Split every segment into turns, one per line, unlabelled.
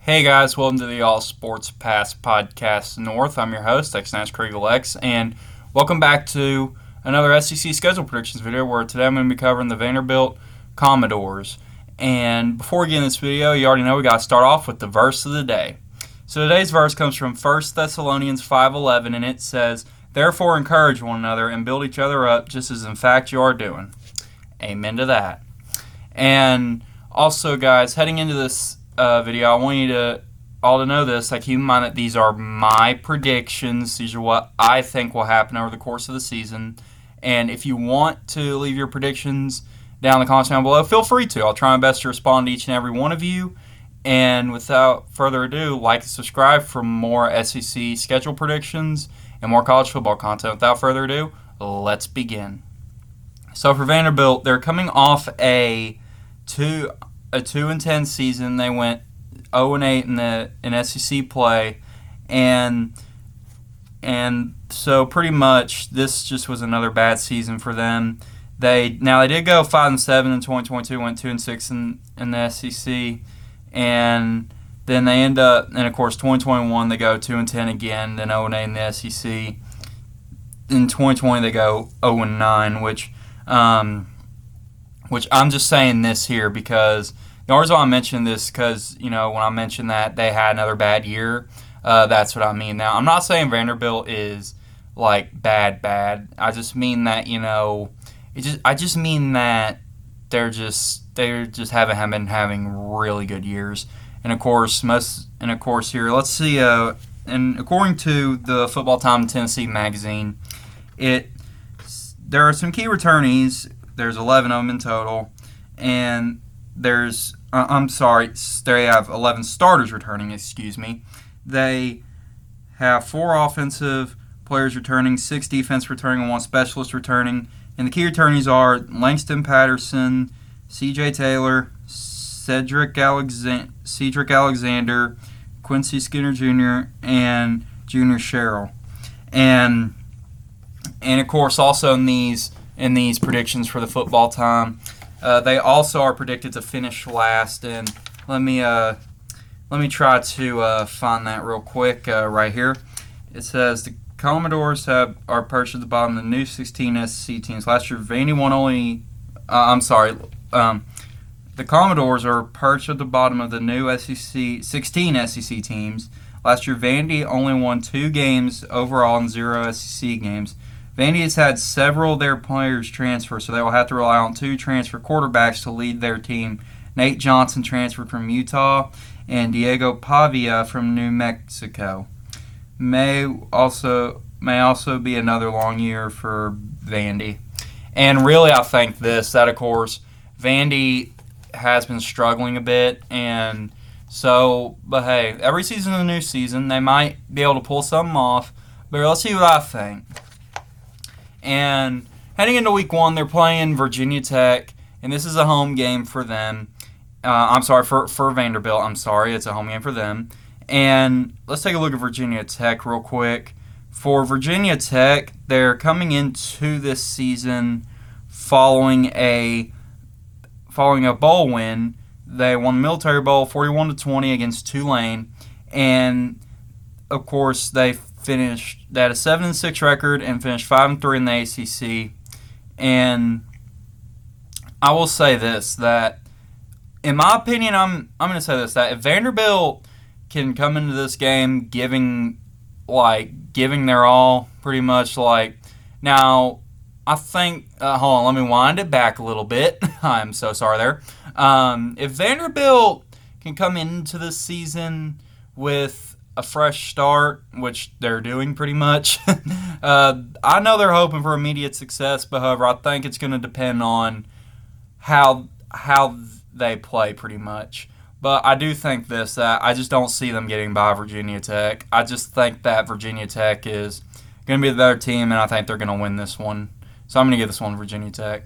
Hey guys, welcome to the All Sports Pass Podcast North. I'm your host, X-Nash Kriegel and welcome back to another SEC schedule predictions video where today I'm going to be covering the Vanderbilt Commodores. And before we get in this video, you already know we got to start off with the verse of the day. So today's verse comes from 1 Thessalonians 5:11, and it says, "Therefore encourage one another and build each other up, just as in fact you are doing." Amen to that. And also, guys, heading into this video, I want you to all to know this. Keep in mind that these are my predictions. These are what I think will happen over the course of the season. And if you want to leave your predictions down in the comments down below, feel free to. I'll try my best to respond to each and every one of you. And without further ado, like and subscribe for more SEC schedule predictions and more college football content. Without further ado, let's begin. So for Vanderbilt, they're coming off a 2-10 season. They went 0-8 in SEC play, and so pretty much this just was another bad season for them. They did go 5-7 in 2022, went 2-6 in the SEC, and then they end up, and of course 2021 they go 2-10 again, then 0-8 in the SEC. In 2020 they go 0-9, which I'm just saying this here because the only reason I mention this because, when I mentioned that they had another bad year, that's what I mean. Now, I'm not saying Vanderbilt is, bad. I just mean that, I just mean that they just haven't been having really good years. And, of course, here, let's see, and according to the Football Time Tennessee magazine, there are some key returnees. There's 11 of them in total, and they have 11 starters returning, They have 4 offensive players returning, 6 defense returning, and 1 specialist returning. And the key returnees are Langston Patterson, C.J. Taylor, Cedric Alexander, Quincy Skinner Jr., and Junior Sherrill. And of course, also in these predictions for the Football Time, they also are predicted to finish last. And let me try to find that real quick right here. It says the Commodores are perched at the bottom of the new 16 SEC teams. Last year, Vandy won only. The Commodores are perched at the bottom of the new 16 SEC teams. Last year, Vandy only won 2 games overall and 0 SEC games. Vandy has had several of their players transfer, so they will have to rely on 2 transfer quarterbacks to lead their team. Nate Johnson transferred from Utah, and Diego Pavia from New Mexico. May also be another long year for Vandy. And really, I think that of course, Vandy has been struggling a bit, and so, but hey, every season is a new season. They might be able to pull something off, but let's see what I think. And heading into week 1, they're playing Virginia Tech, and this is a home game for them. For Vanderbilt. It's a home game for them. And let's take a look at Virginia Tech real quick. For Virginia Tech, they're coming into this season following a bowl win. They won the Military Bowl 41-20 against Tulane, and of course they had a 7-6 record and finished 5-3 in the ACC. And I will say this, that in my opinion, I'm going to say this, that if Vanderbilt can come into this game giving their all, pretty much, now I think hold on, let me wind it back a little bit. I'm so sorry there. If Vanderbilt can come into this season with a fresh start, which they're doing pretty much. I know they're hoping for immediate success, but however, I think it's going to depend on how they play pretty much. But I do think that I just don't see them getting by Virginia Tech. I just think that Virginia Tech is going to be the better team, and I think they're going to win this one. So I'm going to give this one to Virginia Tech.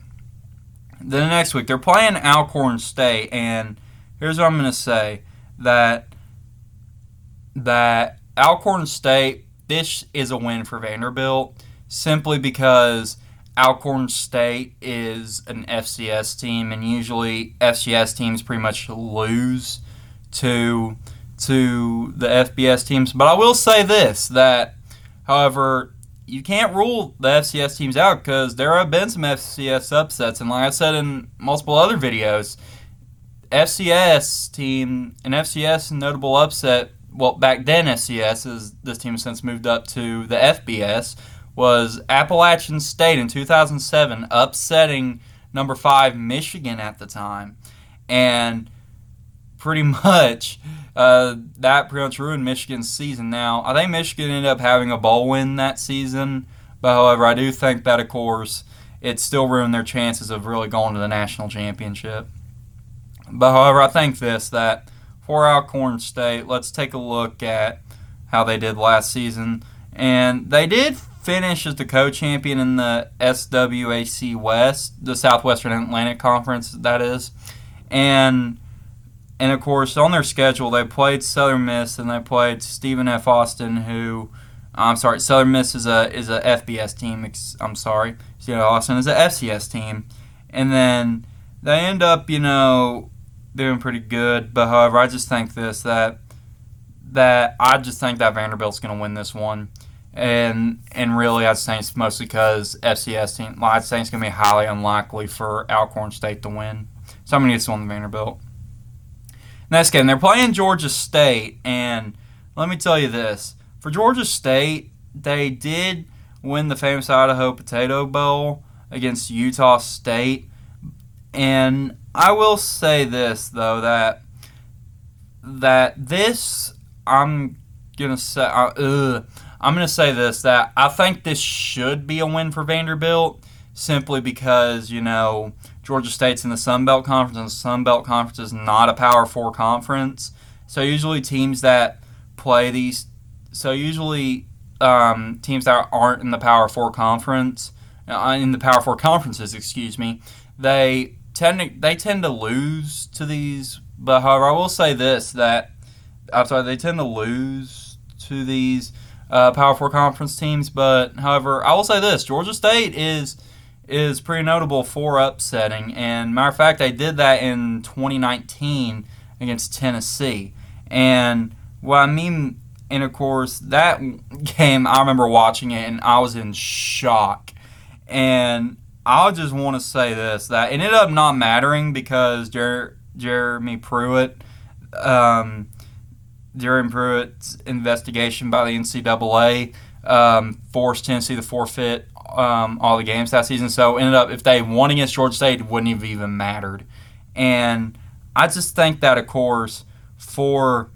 Then next week, they're playing Alcorn State, and here's what I'm going to say, that Alcorn State, this is a win for Vanderbilt, simply because Alcorn State is an FCS team, and usually FCS teams pretty much lose to to the FBS teams. But I will say this, that, however, you can't rule the FCS teams out because there have been some FCS upsets. And like I said in multiple other videos, an FCS notable upset, well, back then FCS, as this team has since moved up to the FBS, was Appalachian State in 2007, upsetting number 5 Michigan at the time. And pretty much that pretty much ruined Michigan's season. Now, I think Michigan ended up having a bowl win that season, but however, I do think that, of course, it still ruined their chances of really going to the national championship. But however, I think that for Alcorn State, let's take a look at how they did last season. And they did finish as the co-champion in the SWAC West, the Southwestern Atlantic Conference, that is. And of course, on their schedule, they played Southern Miss and they played Stephen F. Austin, who, I'm sorry, Southern Miss is a FBS team. I'm sorry, Stephen F. Austin is a FCS team. And then they end up, doing pretty good. But however, I just think that Vanderbilt's going to win this one. And really, I just think it's mostly because FCS team. I just think it's going to be highly unlikely for Alcorn State to win. So I'm going to get this one to Vanderbilt. Next game, they're playing Georgia State, and let me tell you this. For Georgia State, they did win the famous Idaho Potato Bowl against Utah State. And I will say this, though, that this, I'm going to say this, that I think this should be a win for Vanderbilt, simply because, Georgia State's in the Sun Belt Conference, and the Sun Belt Conference is not a Power 4 conference. So usually teams that play these, teams that aren't in the Power 4 conference, in the Power 4 conferences, they tend to lose to these. But however, I will say this, they tend to lose to these Power 4 conference teams. But however, I will say this, Georgia State is pretty notable for upsetting. And matter of fact, they did that in 2019 against Tennessee. And what I mean, and of course, that game, I remember watching it and I was in shock. And I just want to say this, that it ended up not mattering because Jeremy Pruitt's investigation by the NCAA forced Tennessee to forfeit all the games that season. So ended up, if they won against Georgia State, it wouldn't have even mattered. And I just think that, of course, for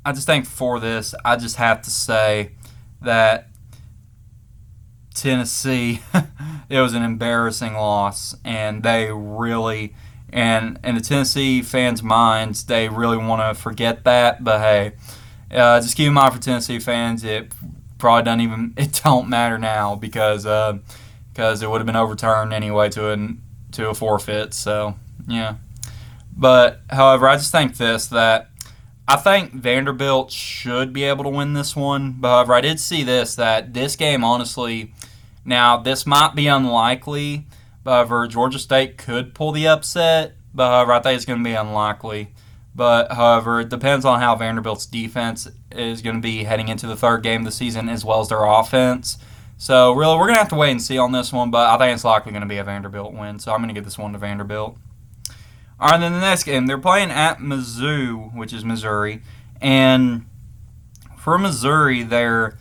this, I just have to say that Tennessee, it was an embarrassing loss, and they really, and in the Tennessee fans' minds, they really want to forget that. But hey, just keep in mind for Tennessee fans, it probably don't matter now because it would have been overturned anyway to a forfeit. So yeah, but however, I just think that I think Vanderbilt should be able to win this one. But however, I did see that this game, honestly, now this might be unlikely. But however, Georgia State could pull the upset. But however, I think it's going to be unlikely. But however, it depends on how Vanderbilt's defense is going to be heading into the third game of the season, as well as their offense. So really, we're going to have to wait and see on this one. But I think it's likely going to be a Vanderbilt win. So I'm going to give this one to Vanderbilt. All right, then the next game, they're playing at Mizzou, which is Missouri. And for Missouri, they've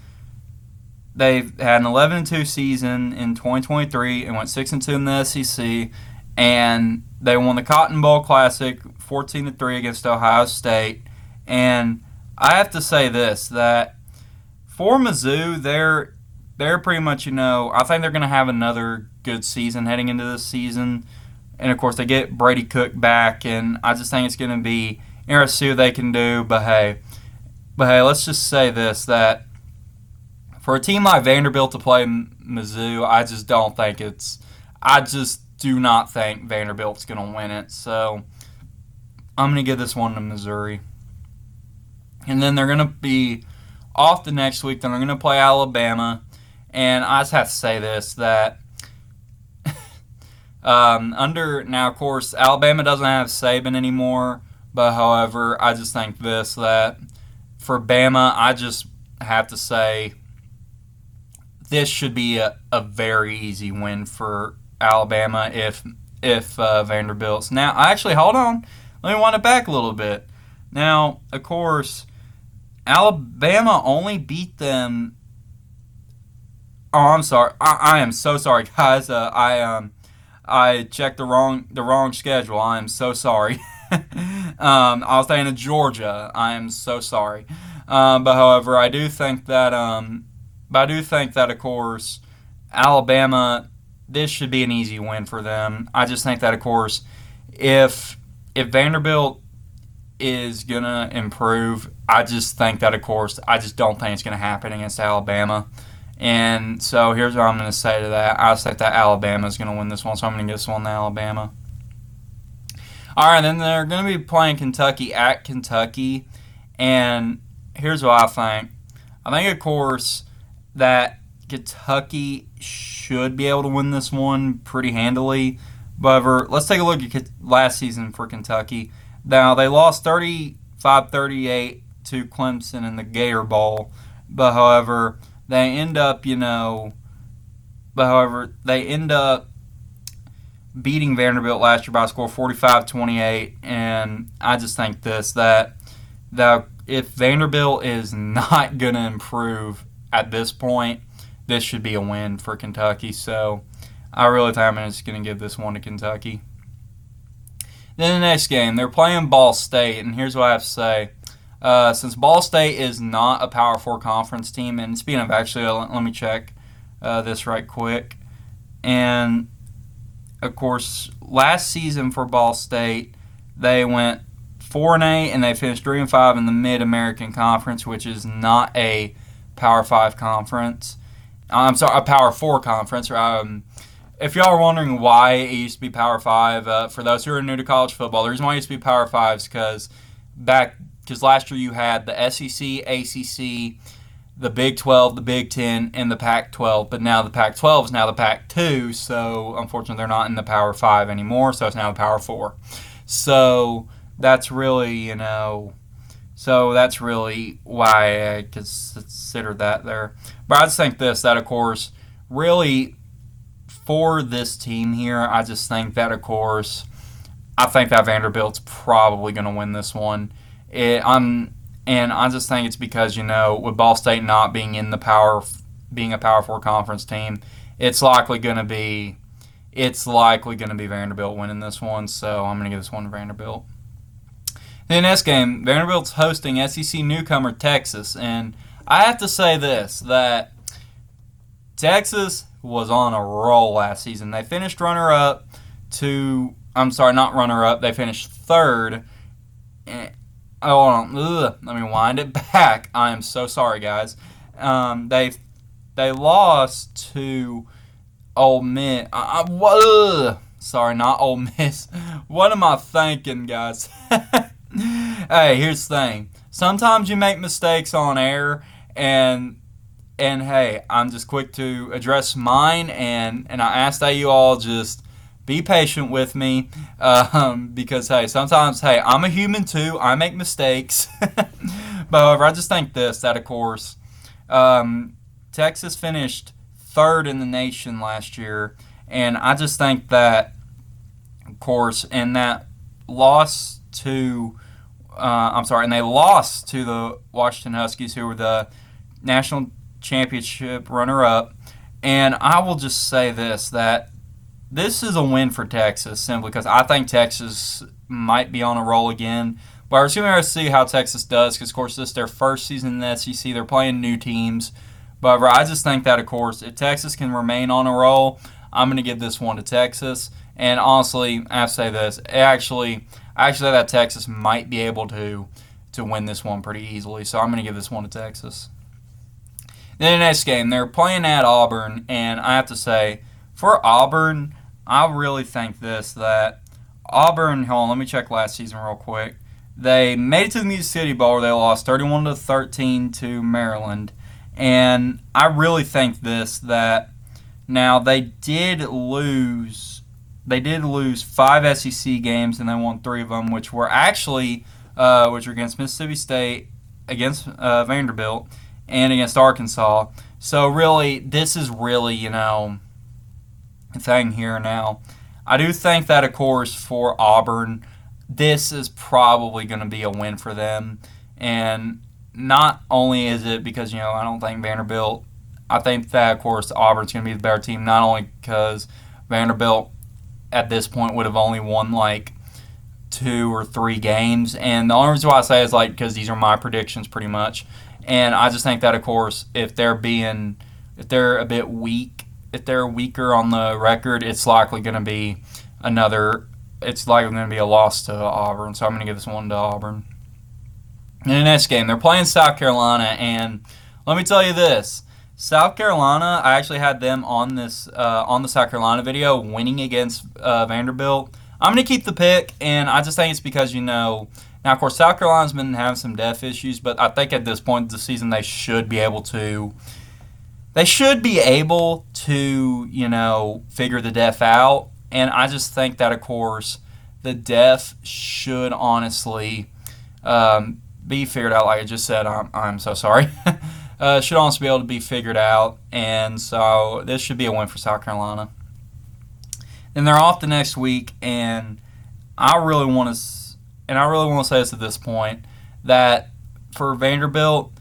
had an 11-2 season in 2023 and went 6-2 in the SEC. And they won the Cotton Bowl Classic 14-3 against Ohio State. And I have to say this, that for Mizzou, they're pretty much, I think they're going to have another good season heading into this season. And, of course, they get Brady Cook back, and I just think it's going to be interesting to see what they can do. But hey, let's just say this, that for a team like Vanderbilt to play Mizzou, I just do not think Vanderbilt's going to win it. So I'm going to give this one to Missouri. And then they're going to be off the next week. Then they're going to play Alabama. And I just have to say this, that now, of course, Alabama doesn't have Saban anymore, But however, I just think this that for Bama, I just have to say this should be a very easy win for Alabama if Vanderbilt's now. Actually, hold on, let me wind it back a little bit. Now, of course, Alabama only beat them. Oh, I'm sorry. I am so sorry, guys. I checked the wrong schedule. I am so sorry. I was thinking of Georgia. I am so sorry. But however, I do think that of course Alabama, this should be an easy win for them. I just think that of course if Vanderbilt is gonna improve, I just think that of course I just don't think it's gonna happen against Alabama. And so here's what I'm going to say to that. I think that Alabama is going to win this one, so I'm going to give this one to Alabama. All right, then they're going to be playing Kentucky at Kentucky. And here's what I think. I think, of course, that Kentucky should be able to win this one pretty handily. However, let's take a look at last season for Kentucky. Now, they lost 35-38 to Clemson in the Gator Bowl. But, however, they end up beating Vanderbilt last year by a score of 45-28. And I just think that if Vanderbilt is not going to improve at this point, this should be a win for Kentucky. So I really think I'm just going to give this one to Kentucky. Then the next game, they're playing Ball State, and here's what I have to say. Since Ball State is not a Power 4 conference team, and speaking of actually, let me check this right quick. And, of course, last season for Ball State, they went 4-8, and they finished 3-5 in the Mid-American Conference, which is not a Power 5 conference. I'm sorry, a Power 4 conference. If y'all are wondering why it used to be Power 5, for those who are new to college football, the reason why it used to be Power 5 is because last year you had the SEC, ACC, the Big 12, the Big 10, and the Pac-12. But now the Pac-12 is now the Pac-2, so unfortunately they're not in the Power 5 anymore, so it's now the Power 4. So that's really, why I consider that there. But I just think that, of course, really for this team here, I just think that, of course, I think that Vanderbilt's probably going to win this one. And I just think it's because, with Ball State not being in being a Power 4 conference team, it's likely going to be Vanderbilt winning this one. So I'm going to give this one to Vanderbilt. Then next game, Vanderbilt's hosting SEC newcomer Texas, and I have to say this, that Texas was on a roll last season. They finished not runner-up. They finished third. Let me wind it back. I am so sorry, guys. They lost to Ole Miss. Sorry, not Ole Miss. What am I thinking, guys? Hey, here's the thing. Sometimes you make mistakes on air, and hey, I'm just quick to address mine, and I ask that you all just be patient with me, because, hey, sometimes, I'm a human too. I make mistakes. But, however, I just think that, of course, Texas finished third in the nation last year, and I just think that, of course, and that loss to, and they lost to the Washington Huskies, who were the national championship runner-up, and I will just say that this is a win for Texas simply because I think Texas might be on a roll again. But we're going to see how Texas does because, of course, this is their first season in the SEC. They're playing new teams. But I just think that, of course, if Texas can remain on a roll, I'm going to give this one to Texas. And honestly, I have to say this. I actually that Texas might be able to win this one pretty easily. So I'm going to give this one to Texas. Then the next game, they're playing at Auburn. And I have to say, for Auburn, I really think that Auburn, hold on, let me check last season real quick. They made it to the Music City Bowl where they lost 31-13 to Maryland. And I really think that now they did lose they did lose 5 SEC games, and they won 3 of them, which were actually which were against Mississippi State, against Vanderbilt, and against Arkansas. So really, this is really a thing here now. I do think that, of course, for Auburn, this is probably going to be a win for them. And not only is it because, I don't think Vanderbilt, I think that, of course, Auburn's going to be the better team, not only because Vanderbilt at this point would have only won like 2 or 3 games. And the only reason why I say is because these are my predictions pretty much. And I just think that, of course, if they're a bit weak, if they're weaker on the record, it's likely going to be a loss to Auburn. So I'm going to give this one to Auburn. In the next game, they're playing South Carolina, and let me tell you this. South Carolina, I actually had them on the South Carolina video winning against Vanderbilt. I'm going to keep the pick, and I just think it's because, now, of course, South Carolina's been having some depth issues, but I think at this point of the season they should be able to figure the depth out. And I just think that, of course, the depth should honestly be figured out. Like I just said, I'm so sorry. Should honestly be able to be figured out. And so this should be a win for South Carolina. Then they're off the next week, and I really want to say this at this point, that for Vanderbilt,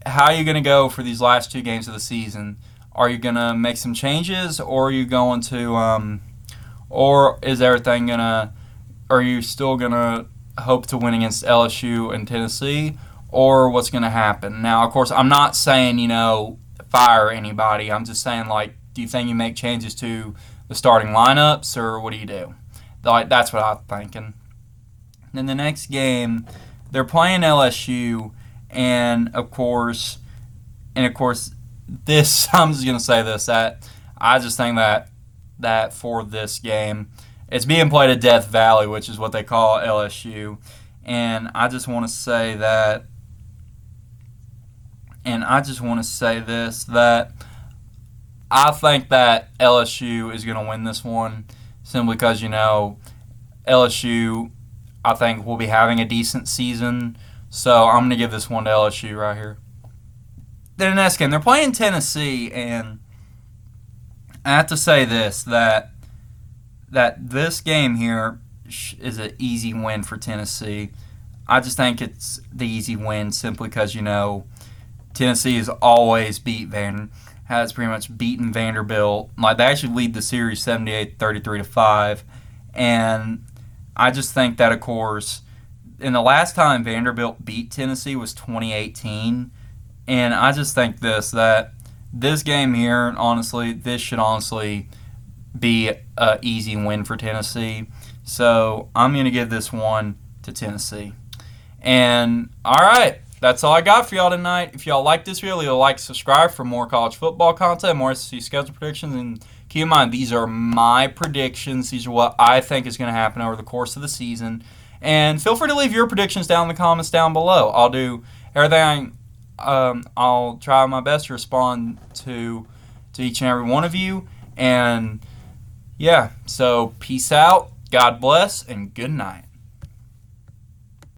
how are you going to go for these last 2 games of the season? Are you going to make some changes, or are you going to, or is everything going to, are you still going to hope to win against LSU and Tennessee, or what's going to happen? Now, of course, I'm not saying, fire anybody. I'm just saying, do you think you make changes to the starting lineups, or what do you do? That's what I'm thinking. Then the next game, they're playing LSU, and of course, this I'm just gonna say this, that I just think that for this game, it's being played at Death Valley, which is what they call LSU, and I just want to say that, that I think that LSU is going to win this one simply because, LSU, I think, will be having a decent season. So I'm going to give this one to LSU right here. Then the next game, they're playing Tennessee, and I have to say this, that this game here is an easy win for Tennessee. I just think it's the easy win simply because, Tennessee has always has pretty much beaten Vanderbilt. They actually lead the series 78-33-5. And I just think that, of course, in the last time Vanderbilt beat Tennessee was 2018. And I just think that this game here, honestly, this should honestly be an easy win for Tennessee. So I'm going to give this one to Tennessee. And, all right. That's all I got for y'all tonight. If y'all like this video, like, subscribe for more college football content, more SEC schedule predictions, and keep in mind, these are my predictions. These are what I think is going to happen over the course of the season. And feel free to leave your predictions down in the comments down below. I'll do everything. I'll try my best to respond to each and every one of you. And, yeah, so peace out, God bless, and good night.